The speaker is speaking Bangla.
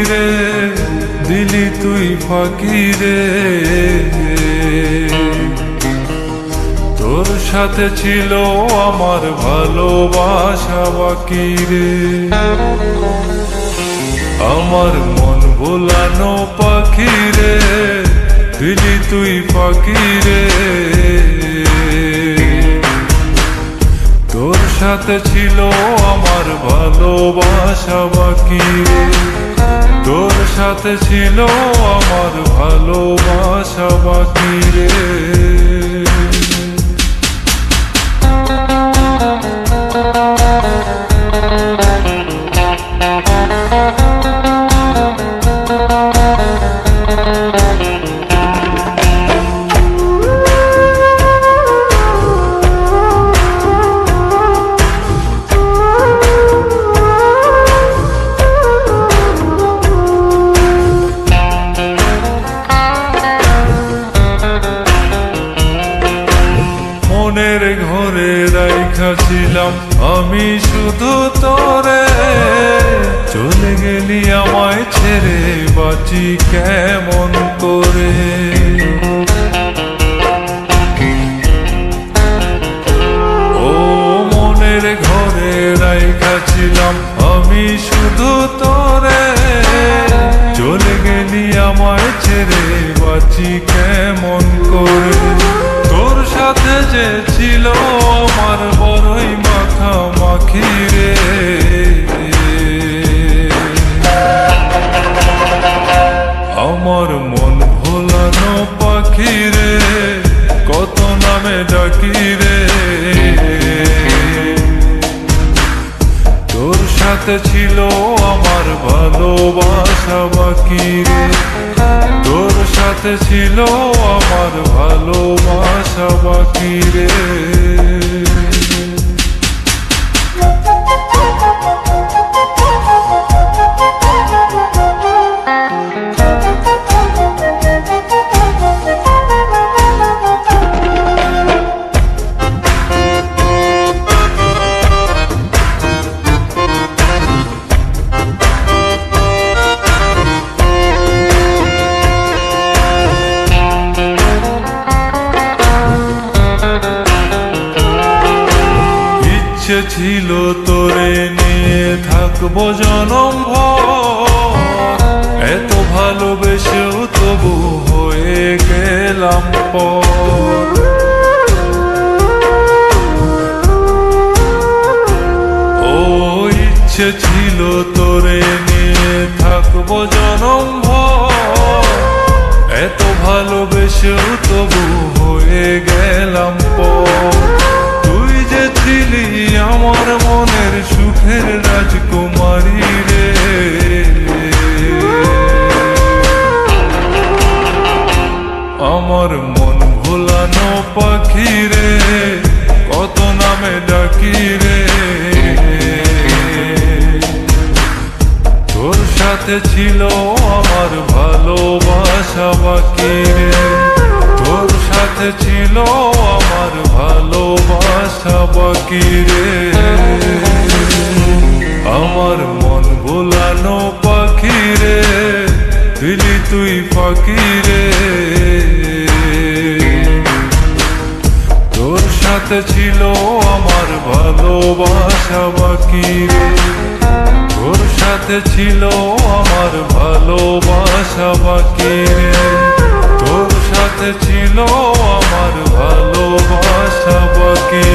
রে, দিলি তুই ফাঁকি রে। তোর সাথে ছিল আমার ভালোবাসা বাকি রে। আমার মন ভোলানো পাখি রে, দিলি তুই ফাঁকি রে। তোর সাথে ছিল আমার ভালোবাসা বাকি রে। তোর সাথে ছিল আমার ভালোবাসা বাকি রে। মনের ঘরে রাইখাছিলাম আমি শুধু তোরে, চলে গেলি আমায় ছেড়ে বাঁচি কেমন করে। ও মনের ঘরে রাইখাছিলাম আমি শুধু তোরে, চলে গেলি আমায় ছেড়ে বাঁচি কেমন করে। তোর সাথে যে ছিল আমার বড়ই মাখামাখি রে। আমার মন ভোলানো পাখি রে, কত নামে ডাকি রে। তোর সাথে ছিল আমার ভালোবাসা বাকি রে। তোর সাথে ছিল আমার ভালোবাসা বাকি রে। ইচ্ছে ছিল তোরে নিয়ে থাকবো জনম ভর, এত ভালোবেসেও তবু হয়ে গেলাম পর। ও ইচ্ছে ছিল তোরে নিয়ে থাকবো জনম ভর, এত ভালোবেসেও তবু হয়ে গেলাম পর। তুই যে ছিলি আমার মনের সুখের রাজকুমারী রে। আমার মন ভোলানো পাখি রে, কত নামে ডাকি রে। তোর সাথে ছিল আমার ভালোবাসা বাকি রে। তোর সাথে ছিল আমার ভালোবাসা বাকি রে। আমার মন ভোলানো পাখি রে, দিলি তুই ফাঁকি রে। তোর সাথে ছিল আমার ভালোবাসা বাকি রে। তোর সাথে ছিল আমার ভালোবাসা বাকি রে। তোর সাথে ছিল আমার ভালোবাসা বাকি।